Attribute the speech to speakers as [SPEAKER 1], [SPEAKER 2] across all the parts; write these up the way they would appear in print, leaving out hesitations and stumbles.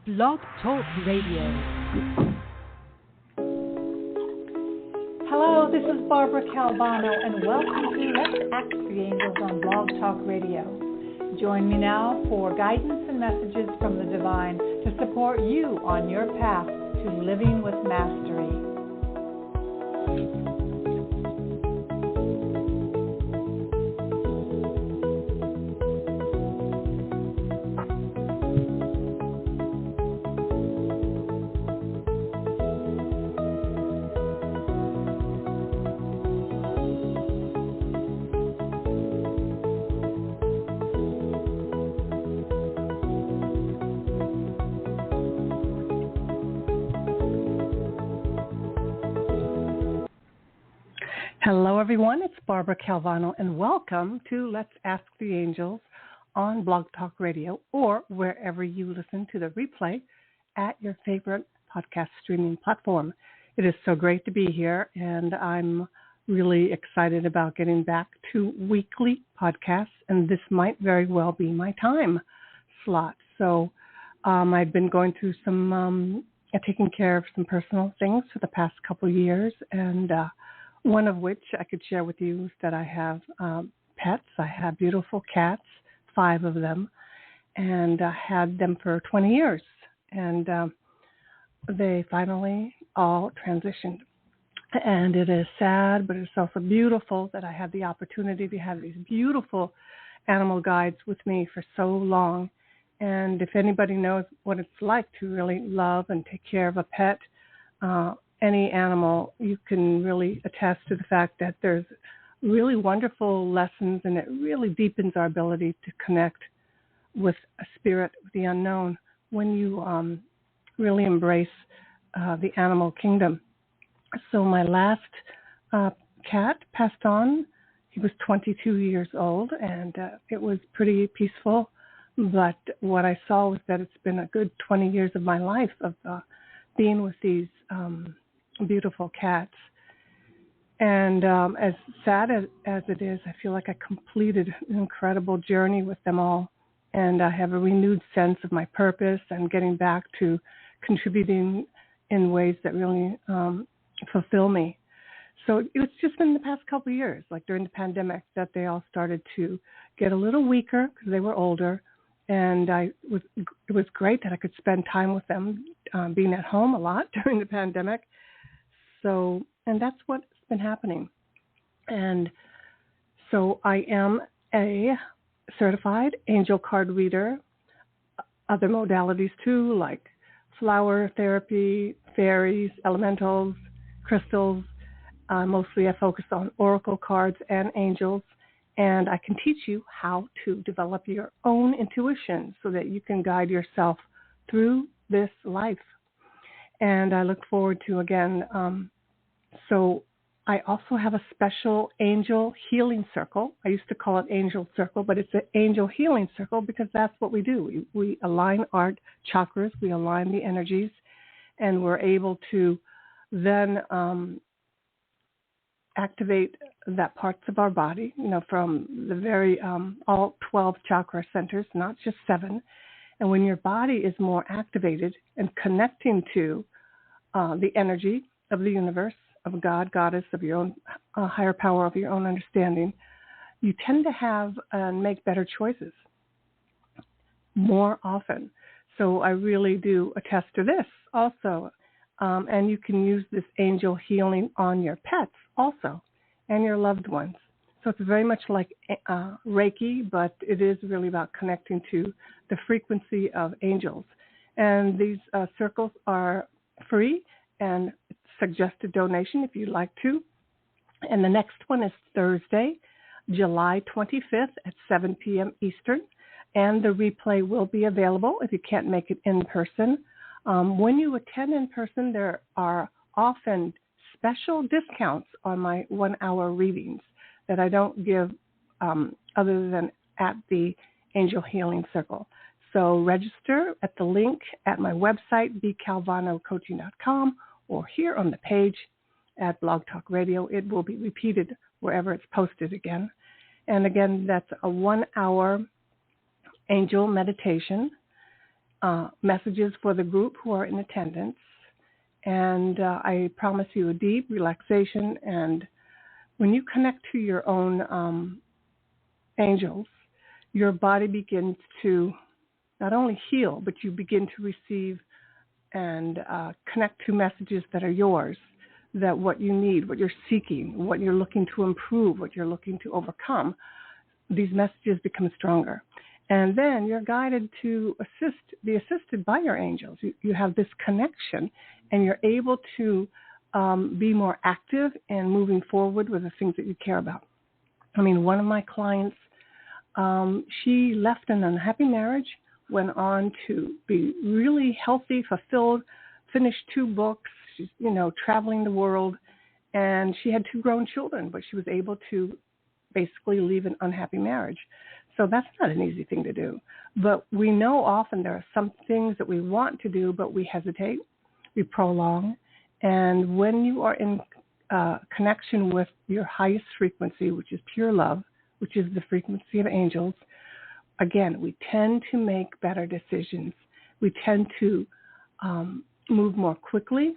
[SPEAKER 1] Blog Talk Radio.
[SPEAKER 2] Hello, this is Barbara Calvano, and welcome to Let's Ask the Angels on Blog Talk Radio. Join me now for guidance and messages from the divine to support you on your path to living with mastery.
[SPEAKER 3] Hello, everyone. It's Barbara Calvano, and welcome to Let's Ask the Angels on Blog Talk Radio or wherever you listen to the replay at your favorite podcast streaming platform. It is so great to be here, and I'm really excited about getting back to weekly podcasts, and this might very well be my time slot. So I've been going through some, taking care of some personal things for the past couple of years, and one of which I could share with you is that I have pets. I have beautiful cats, 5 of them, and I had them for 20 years. And they finally all transitioned. And it is sad, but it's also beautiful that I had the opportunity to have these beautiful animal guides with me for so long. And if anybody knows what it's like to really love and take care of a pet, any animal, you can really attest to the fact that there's really wonderful lessons, and it really deepens our ability to connect with a spirit, with the unknown, when you really embrace the animal kingdom. So my last cat passed on. He was 22 years old, and it was pretty peaceful. But what I saw was that it's been a good 20 years of my life of being with these beautiful cats. And as sad as it is, I feel like I completed an incredible journey with them all. And I have a renewed sense of my purpose and getting back to contributing in ways that really fulfill me. So it's just been the past couple of years, like during the pandemic, that they all started to get a little weaker because they were older. And it was great that I could spend time with them, being at home a lot during the pandemic. So, and that's what's been happening. And so I am a certified angel card reader, other modalities too, like flower therapy, fairies, elementals, crystals. Mostly I focus on oracle cards and angels. And I can teach you how to develop your own intuition so that you can guide yourself through this life. And I look forward to, again, so I also have a special angel healing circle. I used to call it Angel Circle, but it's an angel healing circle because that's what we do. We align our chakras, we align the energies, and we're able to then activate that parts of our body, from the very, all 12 chakra centers, not just 7. And when your body is more activated and connecting to the energy of the universe, of God, goddess, of your own higher power, of your own understanding, you tend to have and make better choices more often. So I really do attest to this also. And you can use this angel healing on your pets also and your loved ones. So it's very much like Reiki, but it is really about connecting to the frequency of angels. And these circles are free and suggested donation if you'd like to. And the next one is Thursday, July 25th at 7 p.m. Eastern. And the replay will be available if you can't make it in person. When you attend in person, there are often special discounts on my 1-hour readings that I don't give other than at the Angel Healing Circle. So register at the link at my website, bcalvanocoaching.com, or here on the page at Blog Talk Radio. It will be repeated wherever it's posted again. And again, that's a 1-hour angel meditation messages for the group who are in attendance. And I promise you a deep relaxation. And when you connect to your own angels, your body begins to not only heal, but you begin to receive and connect to messages that are yours, that what you need, what you're seeking, what you're looking to improve, what you're looking to overcome, these messages become stronger. And then you're guided to be assisted by your angels. You have this connection, and you're able to be more active in moving forward with the things that you care about. I mean, one of my clients, she left an unhappy marriage, went on to be really healthy, fulfilled, finished 2 books, she's, traveling the world, and she had 2 grown children, but she was able to basically leave an unhappy marriage. So that's not an easy thing to do. But we know often there are some things that we want to do, but we hesitate, we prolong. And when you are in connection with your highest frequency, which is pure love, which is the frequency of angels, again, we tend to make better decisions. We tend to move more quickly.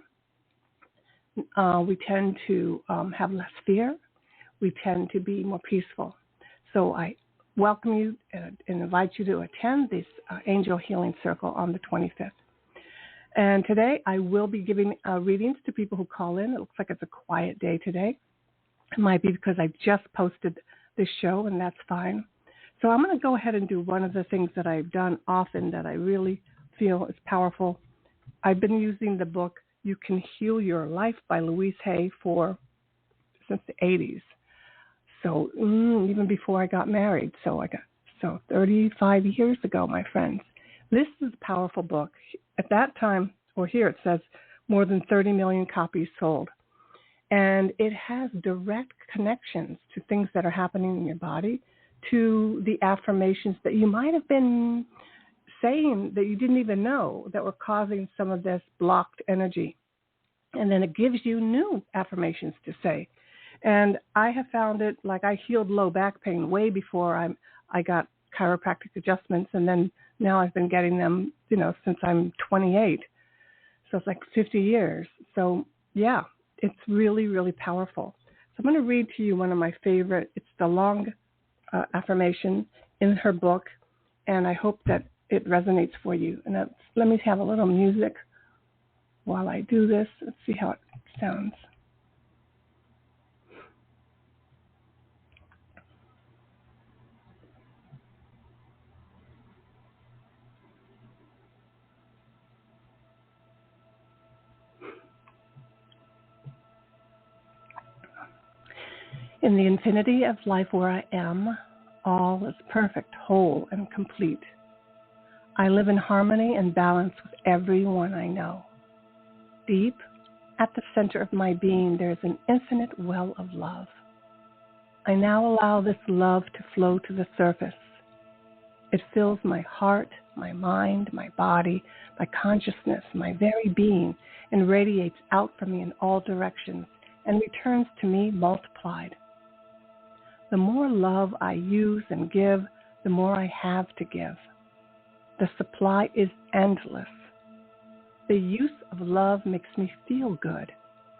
[SPEAKER 3] We tend to have less fear. We tend to be more peaceful. So I welcome you and invite you to attend this Angel Healing Circle on the 25th. And today I will be giving readings to people who call in. It looks like it's a quiet day today. It might be because I just posted this show, and that's fine. So I'm going to go ahead and do one of the things that I've done often that I really feel is powerful. I've been using the book You Can Heal Your Life by Louise Hay since the 80s. So even before I got married. So 35 years ago, my friends. This is a powerful book. At that time, or here it says, more than 30 million copies sold. And it has direct connections to things that are happening in your body, to the affirmations that you might have been saying that you didn't even know that were causing some of this blocked energy. And then it gives you new affirmations to say. And I have found it, like I healed low back pain way before I got chiropractic adjustments, and then now I've been getting them, since I'm 28. So it's like 50 years. So yeah, it's really, really powerful. So I'm going to read to you one of my favorite. It's the long affirmation in her book, and I hope that it resonates for you. And let me have a little music while I do this. Let's see how it sounds. In the infinity of life where I am, all is perfect, whole, and complete. I live in harmony and balance with everyone I know. Deep at the center of my being, there is an infinite well of love. I now allow this love to flow to the surface. It fills my heart, my mind, my body, my consciousness, my very being, and radiates out from me in all directions and returns to me multiplied. The more love I use and give, the more I have to give. The supply is endless. The use of love makes me feel good.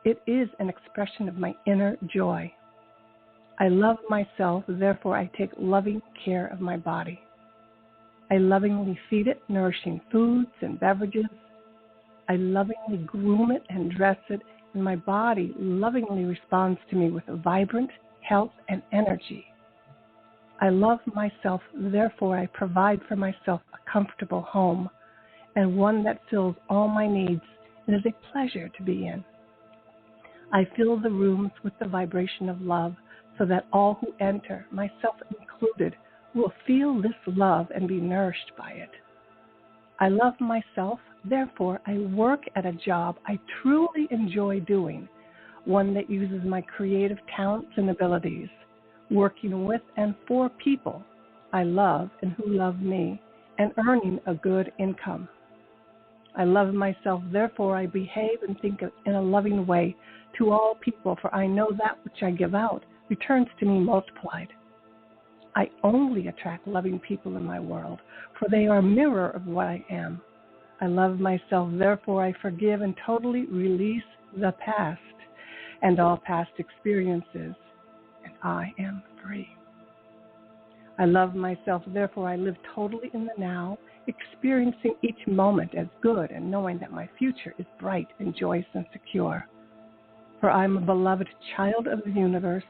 [SPEAKER 3] It is an expression of my inner joy. I love myself, therefore I take loving care of my body. I lovingly feed it nourishing foods and beverages. I lovingly groom it and dress it, and my body lovingly responds to me with vibrant health and energy. I love myself, therefore I provide for myself a comfortable home and one that fills all my needs and is a pleasure to be in. I fill the rooms with the vibration of love so that all who enter, myself included, will feel this love and be nourished by it. I love myself, therefore I work at a job I truly enjoy doing, one that uses my creative talents and abilities, working with and for people I love and who love me, and earning a good income. I love myself, therefore I behave and think in a loving way to all people, for I know that which I give out returns to me multiplied. I only attract loving people in my world, for they are a mirror of what I am. I love myself, therefore I forgive and totally release the past and all past experiences, and I am free. I love myself, therefore I live totally in the now, experiencing each moment as good and knowing that my future is bright and joyous and secure. For I am a beloved child of the universe,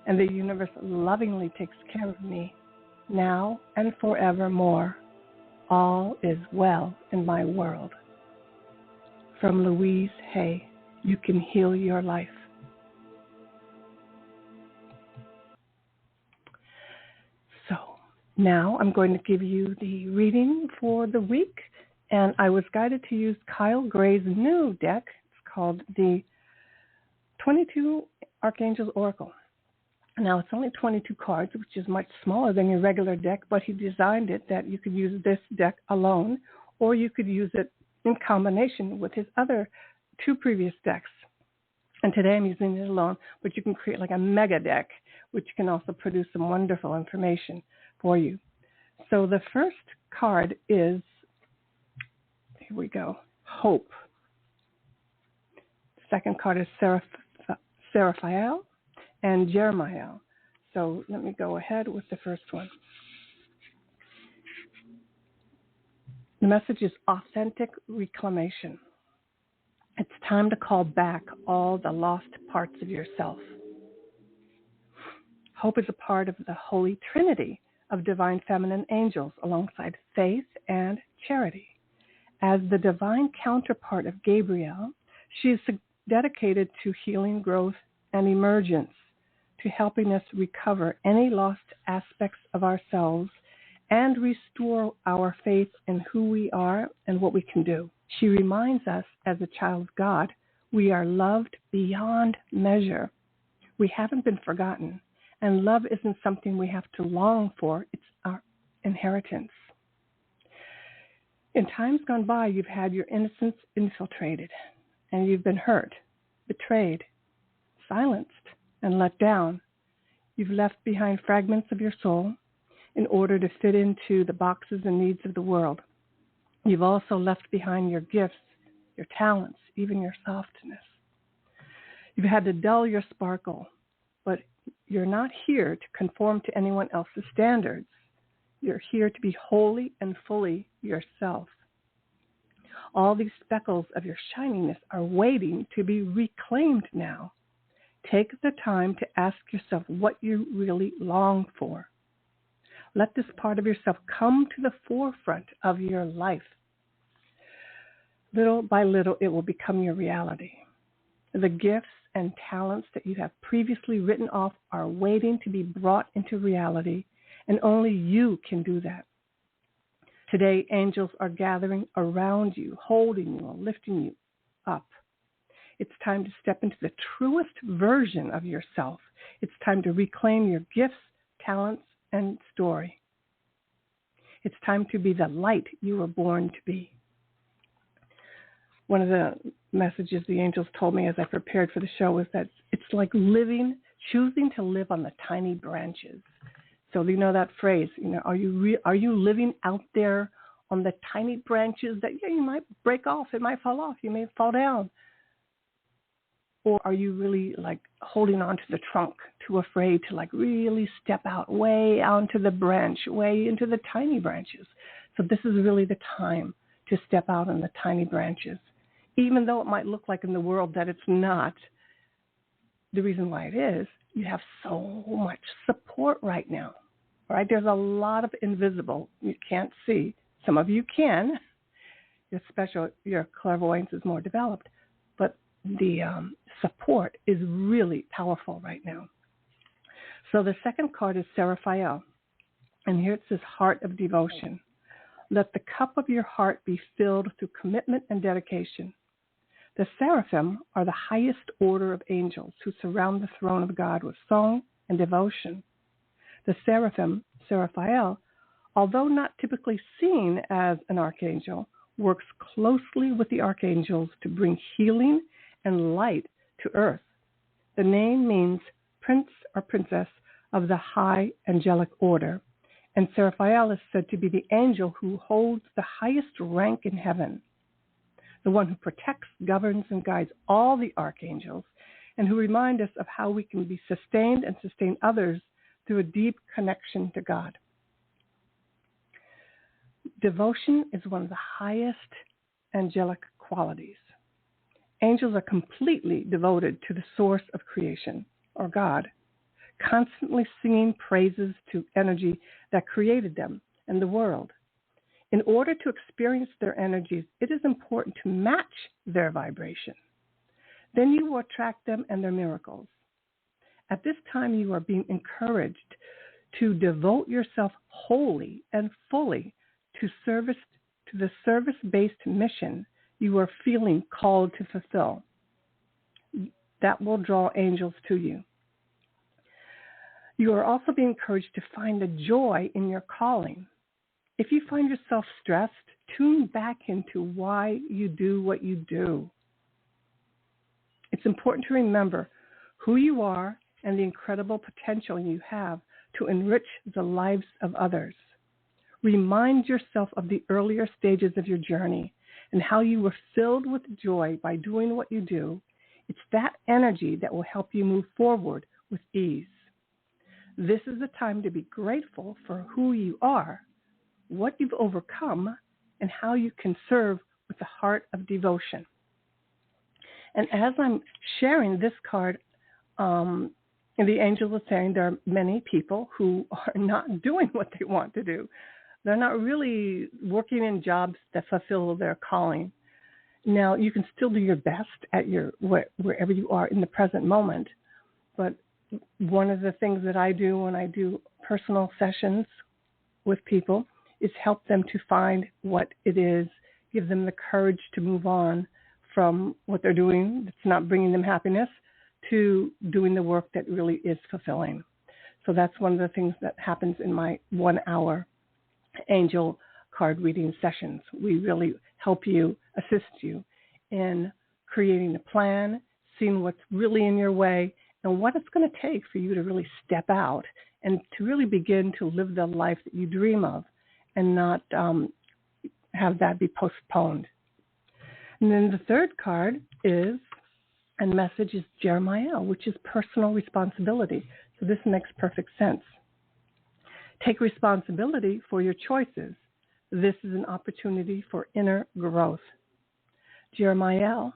[SPEAKER 3] and the universe lovingly takes care of me, now and forevermore. All is well in my world. From Louise Hay, You Can Heal Your Life. So now I'm going to give you the reading for the week, and I was guided to use Kyle Gray's new deck. It's called the 22 Archangels Oracle. Now, it's only 22 cards, which is much smaller than your regular deck, but he designed it that you could use this deck alone, or you could use it in combination with his other 2 previous decks. And today I'm using it alone, but you can create like a mega deck, which can also produce some wonderful information for you. So the first card is, here we go, Hope. The second card is Seraphael and Jeremiah. So let me go ahead with the first one. The message is authentic reclamation. It's time to call back all the lost parts of yourself. Hope is a part of the Holy Trinity of divine feminine angels alongside faith and charity. As the divine counterpart of Gabriel, she is dedicated to healing, growth, and emergence, to helping us recover any lost aspects of ourselves and restore our faith in who we are and what we can do. She reminds us, as a child of God, we are loved beyond measure. We haven't been forgotten, and love isn't something we have to long for. It's our inheritance. In times gone by, you've had your innocence infiltrated, and you've been hurt, betrayed, silenced, and let down. You've left behind fragments of your soul in order to fit into the boxes and needs of the world. You've also left behind your gifts, your talents, even your softness. You've had to dull your sparkle, but you're not here to conform to anyone else's standards. You're here to be wholly and fully yourself. All these speckles of your shininess are waiting to be reclaimed now. Take the time to ask yourself what you really long for. Let this part of yourself come to the forefront of your life. Little by little, it will become your reality. The gifts and talents that you have previously written off are waiting to be brought into reality, and only you can do that. Today, angels are gathering around you, holding you, and lifting you up. It's time to step into the truest version of yourself. It's time to reclaim your gifts, talents, and story. It's time to be the light you were born to be. One of the messages the angels told me as I prepared for the show was that it's like choosing to live on the tiny branches. So you know that phrase, are you living out there on the tiny branches that you might break off, it might fall off, you may fall down. Or are you really like holding on to the trunk, too afraid to like really step out way onto the branch, way into the tiny branches? So this is really the time to step out on the tiny branches. Even though it might look like in the world that it's not, the reason why it is, you have so much support right now. All right? There's a lot of invisible you can't see. Some of you can. Your clairvoyance is more developed. But the support is really powerful right now. So the second card is Seraphael. And here it says heart of devotion. Let the cup of your heart be filled through commitment and dedication. The seraphim are the highest order of angels who surround the throne of God with song and devotion. The seraphim, Seraphael, although not typically seen as an archangel, works closely with the archangels to bring healing and light to earth. The name means prince or princess of the high angelic order, And Seraphael is said to be the angel who holds the highest rank in heaven, the one who protects, governs, and guides all the archangels, and who remind us of how we can be sustained and sustain others through a deep connection to God. Devotion is one of the highest angelic qualities. Angels are completely devoted to the source of creation, or God, constantly singing praises to energy that created them and the world. In order to experience their energies, it is important to match their vibration. Then you will attract them and their miracles. At this time, you are being encouraged to devote yourself wholly and fully to the service-based mission you are feeling called to fulfill. That will draw angels to you. You are also being encouraged to find the joy in your calling. If you find yourself stressed, tune back into why you do what you do. It's important to remember who you are and the incredible potential you have to enrich the lives of others. Remind yourself of the earlier stages of your journey and how you were filled with joy by doing what you do. It's that energy that will help you move forward with ease. This is the time to be grateful for who you are, what you've overcome, and how you can serve with a heart of devotion. And as I'm sharing this card, the angel is saying there are many people who are not doing what they want to do. They're not really working in jobs that fulfill their calling. Now, you can still do your best at wherever you are in the present moment, but one of the things that I do when I do personal sessions with people is help them to find what it is, give them the courage to move on from what they're doing that's not bringing them happiness to doing the work that really is fulfilling. So that's one of the things that happens in my 1-hour angel card reading sessions. We really help you, assist you in creating a plan, seeing what's really in your way, and what it's going to take for you to really step out and to really begin to live the life that you dream of and not have that be postponed. And then the third card is, and message is Jeremiah, which is personal responsibility. So this makes perfect sense. Take responsibility for your choices. This is an opportunity for inner growth. Jeremiah,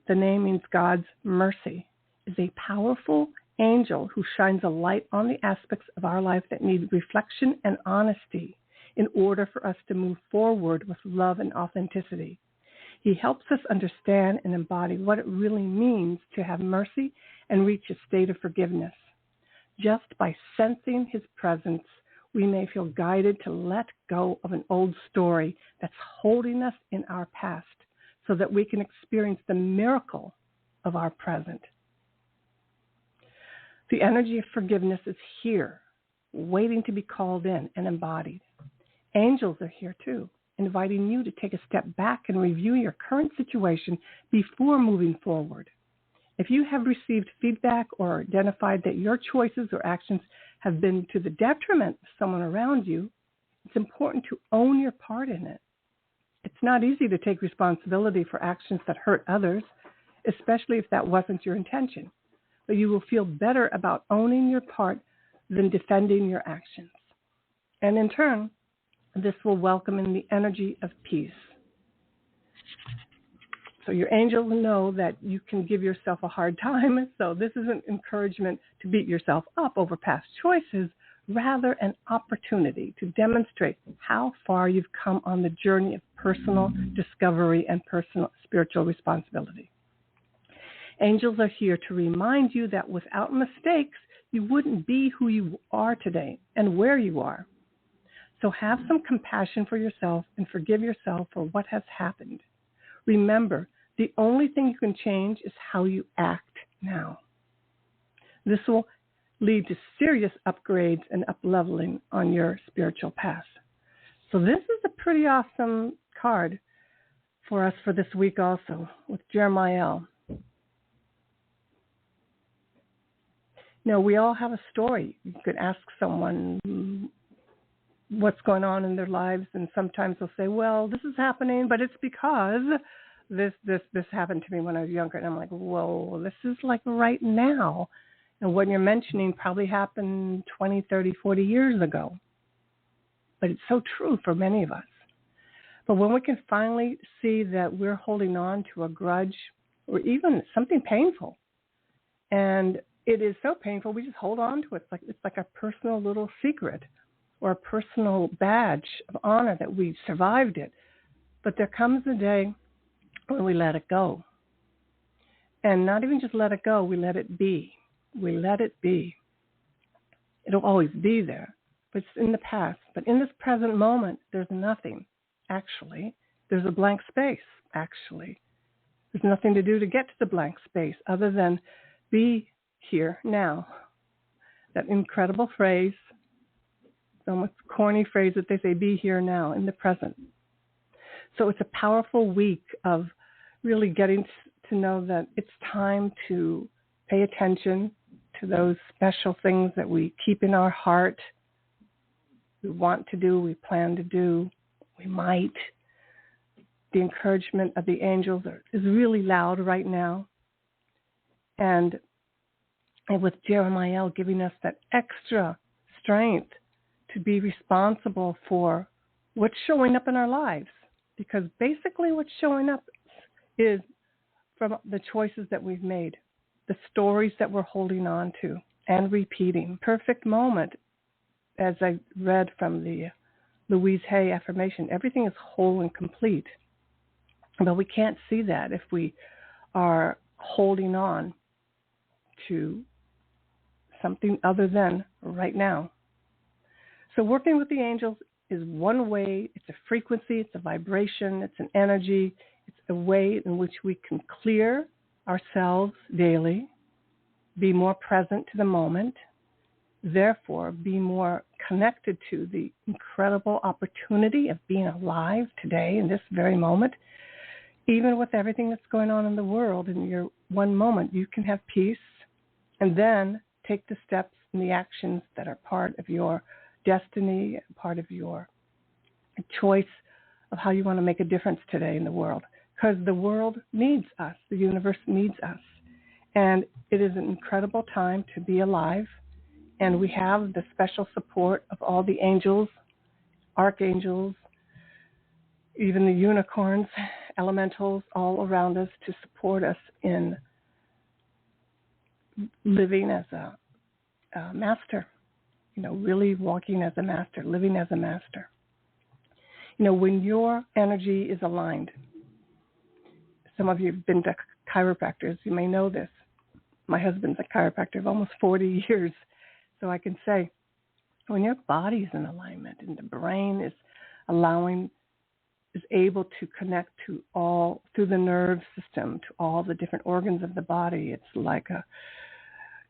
[SPEAKER 3] the name means God's mercy, is a powerful angel who shines a light on the aspects of our life that need reflection and honesty in order for us to move forward with love and authenticity. He helps us understand and embody what it really means to have mercy and reach a state of forgiveness. Just by sensing his presence, we may feel guided to let go of an old story that's holding us in our past so that we can experience the miracle of our present. The energy of forgiveness is here, waiting to be called in and embodied. Angels are here too, inviting you to take a step back and review your current situation before moving forward. If you have received feedback or identified that your choices or actions have been to the detriment of someone around you, it's important to own your part in it. It's not easy to take responsibility for actions that hurt others, especially if that wasn't your intention. But you will feel better about owning your part than defending your actions. And in turn, this will welcome in the energy of peace. So your angels know that you can give yourself a hard time. So this is an encouragement to beat yourself up over past choices, rather an opportunity to demonstrate how far you've come on the journey of personal discovery and personal spiritual responsibility. Angels are here to remind you that without mistakes, you wouldn't be who you are today and where you are. So have some compassion for yourself and forgive yourself for what has happened. Remember, the only thing you can change is how you act now. This will lead to serious upgrades and up-leveling on your spiritual path. So this is a pretty awesome card for us for this week also with Jeremiah. Now, we all have a story. You could ask someone, what's going on in their lives, and sometimes they'll say, well, this is happening, but it's because this happened to me when I was younger. And I'm like, whoa, this is like right now. And what you're mentioning probably happened 20, 30, 40 years ago. But it's so true for many of us. But when we can finally see that we're holding on to a grudge or even something painful, and it is so painful, we just hold on to it. It's like a personal little secret or a personal badge of honor that we survived it. But there comes a day when we let it go. And not even just let it go, we let it be. We let it be. It'll always be there, but it's in the past. But in this present moment, there's nothing, actually. There's a blank space, actually. There's nothing to do to get to the blank space other than be here now. That incredible phrase, it's almost a corny phrase that they say, be here now, in the present. So it's a powerful week of really getting to know that it's time to pay attention to those special things that we keep in our heart, we want to do, we plan to do, we might. The encouragement of the angels is really loud right now. And with Jeremiah giving us that extra strength to be responsible for what's showing up in our lives. Because basically what's showing up is from the choices that we've made, the stories that we're holding on to and repeating. Perfect moment, as I read from the Louise Hay affirmation, everything is whole and complete. But we can't see that if we are holding on to something other than right now. So working with the angels is one way. It's a frequency, it's a vibration, it's an energy. It's a way in which we can clear ourselves daily, be more present to the moment, therefore be more connected to the incredible opportunity of being alive today in this very moment. Even with everything that's going on in the world, in your one moment, you can have peace and then take the steps and the actions that are part of your destiny, part of your choice of how you want to make a difference today in the world. Because the world needs us. The universe needs us. And it is an incredible time to be alive. And we have the special support of all the angels, archangels, even the unicorns, elementals all around us to support us in living as a master, really walking as a master, living as a master. When your energy is aligned, some of you have been to chiropractors, you may know this. My husband's a chiropractor of almost 40 years, so I can say, when your body is in alignment and the brain is able to connect to all, through the nerve system, to all the different organs of the body, it's like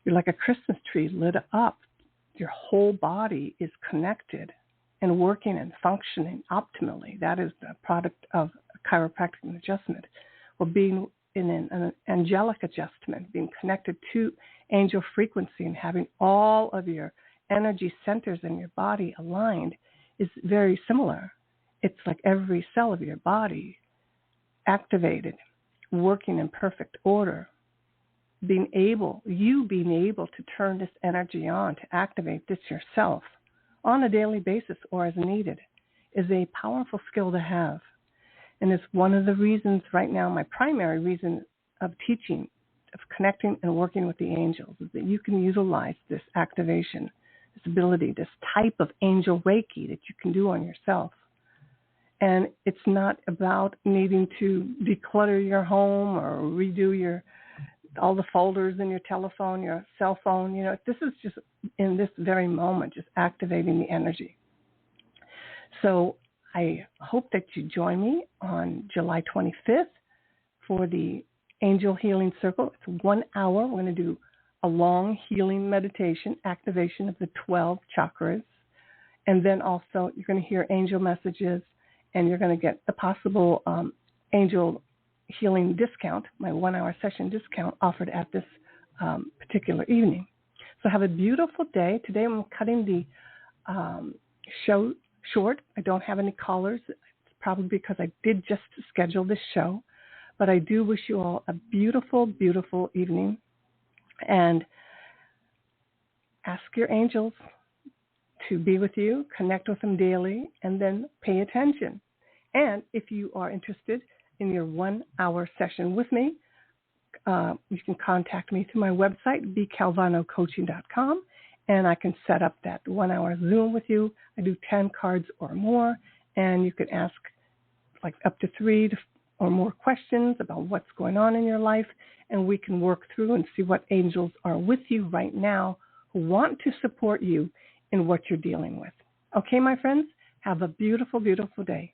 [SPEAKER 3] you're like a Christmas tree lit up. Your whole body is connected and working and functioning optimally. That is the product of a chiropractic adjustment, or being in an angelic adjustment, being connected to angel frequency and having all of your energy centers in your body aligned is very similar. It's like every cell of your body activated, working in perfect order, being able to turn this energy on, to activate this yourself on a daily basis or as needed is a powerful skill to have. And it's one of the reasons right now, my primary reason of teaching, of connecting and working with the angels, is that you can utilize this activation, this ability, this type of angel Reiki that you can do on yourself. And it's not about needing to declutter your home or redo all the folders in your telephone, your cell phone. This is just in this very moment, just activating the energy. So I hope that you join me on July 25th for the Angel Healing Circle. It's 1 hour. We're going to do a long healing meditation, activation of the 12 chakras. And then also you're going to hear angel messages, and you're going to get the possible angel healing discount, my 1 hour session discount offered at this particular evening. So have a beautiful day. Today I'm cutting the show short. I don't have any callers. It's probably because I did just schedule this show. But I do wish you all a beautiful, beautiful evening. And ask your angels to be with you, connect with them daily, and then pay attention. And if you are interested in your 1-hour session with me, you can contact me through my website, bcalvanocoaching.com, and I can set up that 1-hour Zoom with you. I do 10 cards or more, and you can ask like up to 3 or more questions about what's going on in your life, and we can work through and see what angels are with you right now who want to support you in what you're dealing with. Okay, my friends, have a beautiful, beautiful day.